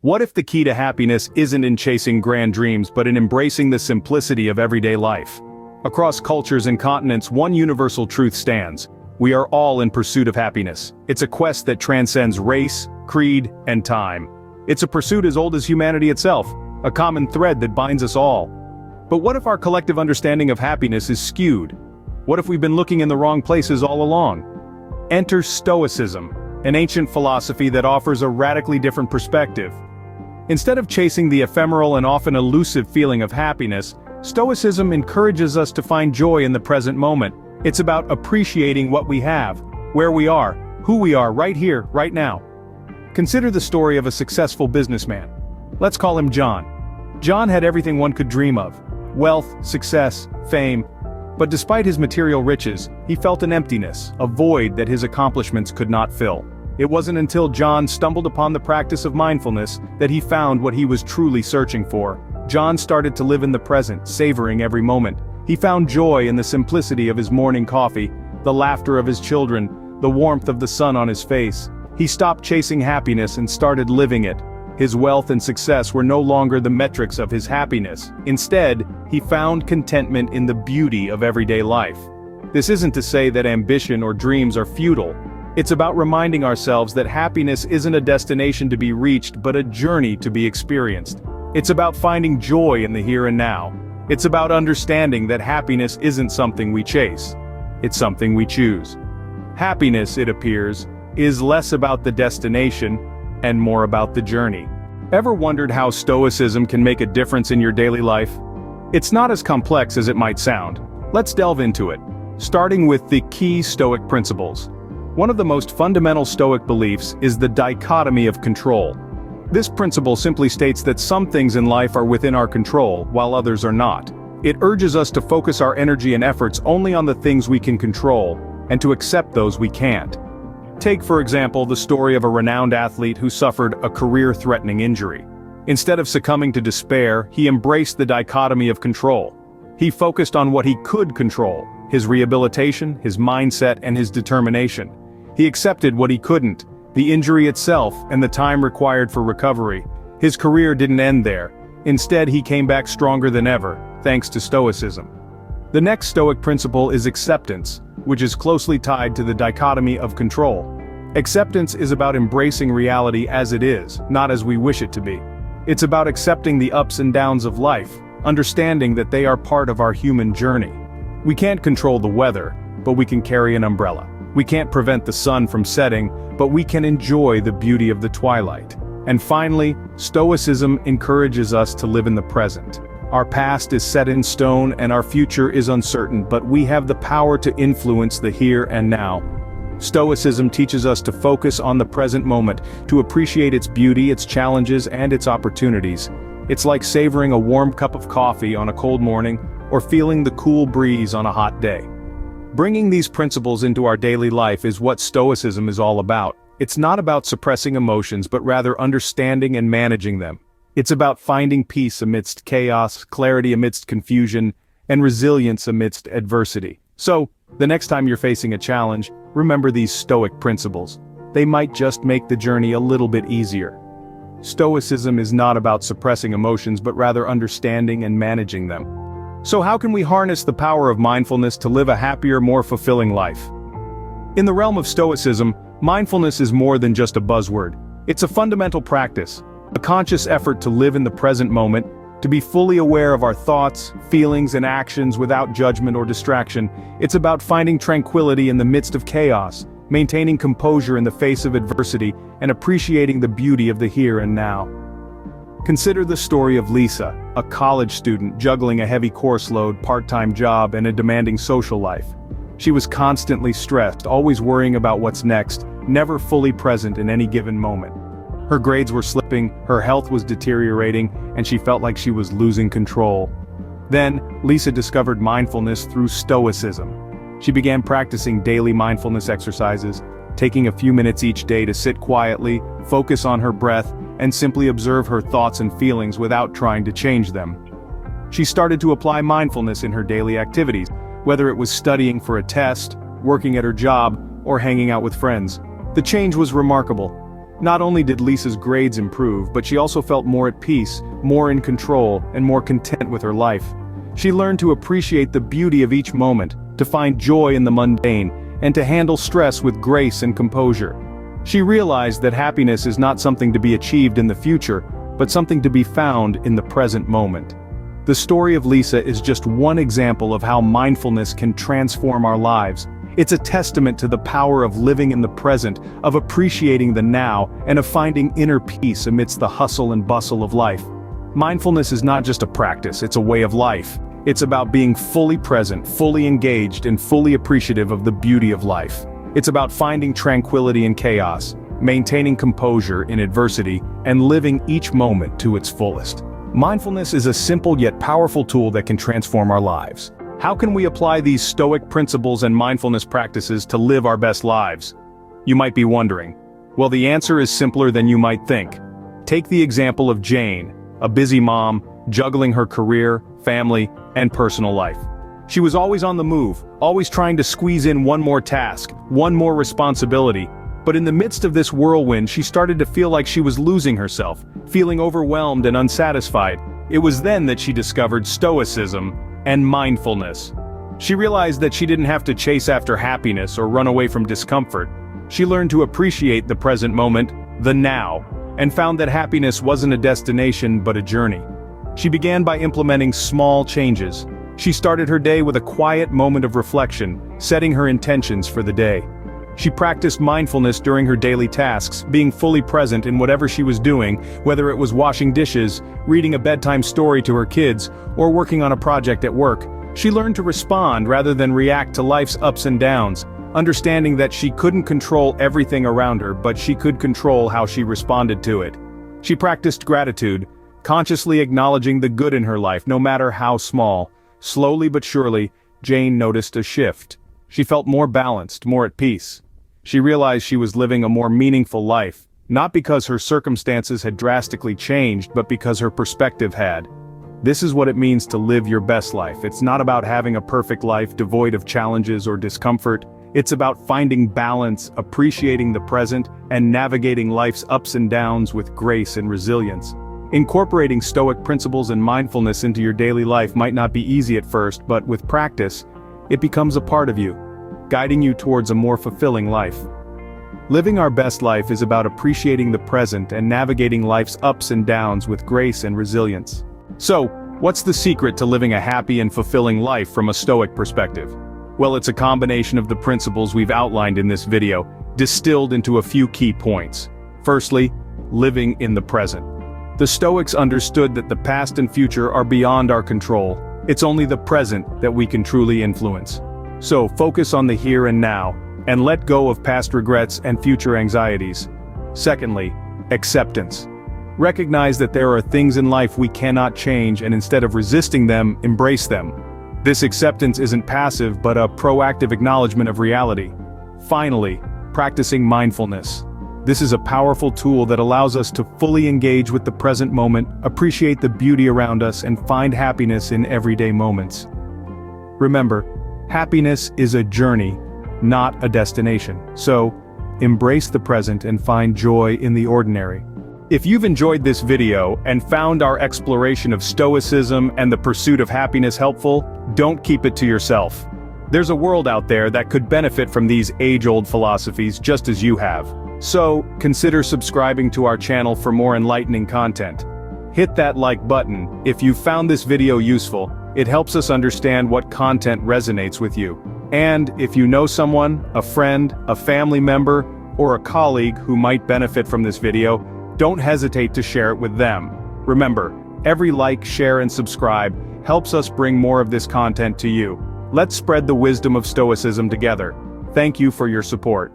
What if the key to happiness isn't in chasing grand dreams but in embracing the simplicity of everyday life? Across cultures and continents, one universal truth stands. We are all in pursuit of happiness. It's a quest that transcends race, creed, and time. It's a pursuit as old as humanity itself, a common thread that binds us all. But what if our collective understanding of happiness is skewed? What if we've been looking in the wrong places all along? Enter Stoicism, an ancient philosophy that offers a radically different perspective. Instead of chasing the ephemeral and often elusive feeling of happiness, Stoicism encourages us to find joy in the present moment. It's about appreciating what we have, where we are, who we are right here, right now. Consider the story of a successful businessman. Let's call him John. John had everything one could dream of: wealth, success, fame. But despite his material riches, he felt an emptiness, a void that his accomplishments could not fill. It wasn't until John stumbled upon the practice of mindfulness that he found what he was truly searching for. John started to live in the present, savoring every moment. He found joy in the simplicity of his morning coffee, the laughter of his children, the warmth of the sun on his face. He stopped chasing happiness and started living it. His wealth and success were no longer the metrics of his happiness. Instead, he found contentment in the beauty of everyday life. This isn't to say that ambition or dreams are futile. It's about reminding ourselves that happiness isn't a destination to be reached but a journey to be experienced. It's about finding joy in the here and now. It's about understanding that happiness isn't something we chase. It's something we choose. Happiness, it appears, is less about the destination and more about the journey. Ever wondered how Stoicism can make a difference in your daily life? It's not as complex as it might sound. Let's delve into it, starting with the key Stoic principles. One of the most fundamental Stoic beliefs is the dichotomy of control. This principle simply states that some things in life are within our control, while others are not. It urges us to focus our energy and efforts only on the things we can control, and to accept those we can't. Take, for example, the story of a renowned athlete who suffered a career-threatening injury. Instead of succumbing to despair, he embraced the dichotomy of control. He focused on what he could control: his rehabilitation, his mindset, and his determination. He accepted what he couldn't: the injury itself and the time required for recovery. His career didn't end there. Instead, he came back stronger than ever, thanks to Stoicism. The next Stoic principle is acceptance, which is closely tied to the dichotomy of control. Acceptance is about embracing reality as it is, not as we wish it to be. It's about accepting the ups and downs of life, understanding that they are part of our human journey. We can't control the weather, but we can carry an umbrella. We can't prevent the sun from setting, but we can enjoy the beauty of the twilight. And finally, Stoicism encourages us to live in the present. Our past is set in stone and our future is uncertain, but we have the power to influence the here and now. Stoicism teaches us to focus on the present moment, to appreciate its beauty, its challenges, and its opportunities. It's like savoring a warm cup of coffee on a cold morning, or feeling the cool breeze on a hot day. Bringing these principles into our daily life is what Stoicism is all about. It's not about suppressing emotions but rather understanding and managing them. It's about finding peace amidst chaos, clarity amidst confusion, and resilience amidst adversity. So, the next time you're facing a challenge, remember these Stoic principles. They might just make the journey a little bit easier. Stoicism is not about suppressing emotions but rather understanding and managing them. So how can we harness the power of mindfulness to live a happier, more fulfilling life? In the realm of Stoicism, mindfulness is more than just a buzzword. It's a fundamental practice, a conscious effort to live in the present moment, to be fully aware of our thoughts, feelings, and actions without judgment or distraction. It's about finding tranquility in the midst of chaos, maintaining composure in the face of adversity, and appreciating the beauty of the here and now. Consider the story of Lisa, a college student juggling a heavy course load, part-time job, and a demanding social life. She was constantly stressed, always worrying about what's next, never fully present in any given moment. Her grades were slipping, her health was deteriorating, and she felt like she was losing control. Then, Lisa discovered mindfulness through Stoicism. She began practicing daily mindfulness exercises, taking a few minutes each day to sit quietly, focus on her breath, and simply observe her thoughts and feelings without trying to change them. She started to apply mindfulness in her daily activities, whether it was studying for a test, working at her job, or hanging out with friends. The change was remarkable. Not only did Lisa's grades improve, but she also felt more at peace, more in control, and more content with her life. She learned to appreciate the beauty of each moment, to find joy in the mundane, and to handle stress with grace and composure. She realized that happiness is not something to be achieved in the future, but something to be found in the present moment. The story of Lisa is just one example of how mindfulness can transform our lives. It's a testament to the power of living in the present, of appreciating the now, and of finding inner peace amidst the hustle and bustle of life. Mindfulness is not just a practice, it's a way of life. It's about being fully present, fully engaged, and fully appreciative of the beauty of life. It's about finding tranquility in chaos, maintaining composure in adversity, and living each moment to its fullest. Mindfulness is a simple yet powerful tool that can transform our lives. How can we apply these Stoic principles and mindfulness practices to live our best lives? You might be wondering. Well, the answer is simpler than you might think. Take the example of Jane, a busy mom, juggling her career, family, and personal life. She was always on the move, always trying to squeeze in one more task, one more responsibility. But in the midst of this whirlwind, she started to feel like she was losing herself, feeling overwhelmed and unsatisfied. It was then that she discovered Stoicism and mindfulness. She realized that she didn't have to chase after happiness or run away from discomfort. She learned to appreciate the present moment, the now, and found that happiness wasn't a destination but a journey. She began by implementing small changes. She started her day with a quiet moment of reflection, setting her intentions for the day. She practiced mindfulness during her daily tasks, being fully present in whatever she was doing, whether it was washing dishes, reading a bedtime story to her kids, or working on a project at work. She learned to respond rather than react to life's ups and downs, understanding that she couldn't control everything around her, but she could control how she responded to it. She practiced gratitude, consciously acknowledging the good in her life, no matter how small. Slowly but surely, Jane noticed a shift. She felt more balanced, more at peace. She realized she was living a more meaningful life, not because her circumstances had drastically changed, but because her perspective had. This is what it means to live your best life. It's not about having a perfect life devoid of challenges or discomfort. It's about finding balance, appreciating the present, and navigating life's ups and downs with grace and resilience. Incorporating Stoic principles and mindfulness into your daily life might not be easy at first, but with practice, it becomes a part of you, guiding you towards a more fulfilling life. Living our best life is about appreciating the present and navigating life's ups and downs with grace and resilience. So, what's the secret to living a happy and fulfilling life from a Stoic perspective? Well, it's a combination of the principles we've outlined in this video, distilled into a few key points. Firstly, living in the present. The Stoics understood that the past and future are beyond our control. It's only the present that we can truly influence. So focus on the here and now, and let go of past regrets and future anxieties. Secondly, acceptance. Recognize that there are things in life we cannot change, and instead of resisting them, embrace them. This acceptance isn't passive but a proactive acknowledgement of reality. Finally, practicing mindfulness. This is a powerful tool that allows us to fully engage with the present moment, appreciate the beauty around us, and find happiness in everyday moments. Remember, happiness is a journey, not a destination. So, embrace the present and find joy in the ordinary. If you've enjoyed this video and found our exploration of Stoicism and the pursuit of happiness helpful, don't keep it to yourself. There's a world out there that could benefit from these age-old philosophies just as you have. So, consider subscribing to our channel for more enlightening content. Hit that like button if you found this video useful. It helps us understand what content resonates with you. And if you know someone, a friend, a family member, or a colleague who might benefit from this video, don't hesitate to share it with them. Remember, every like, share, and subscribe helps us bring more of this content to you. Let's spread the wisdom of Stoicism together. Thank you for your support.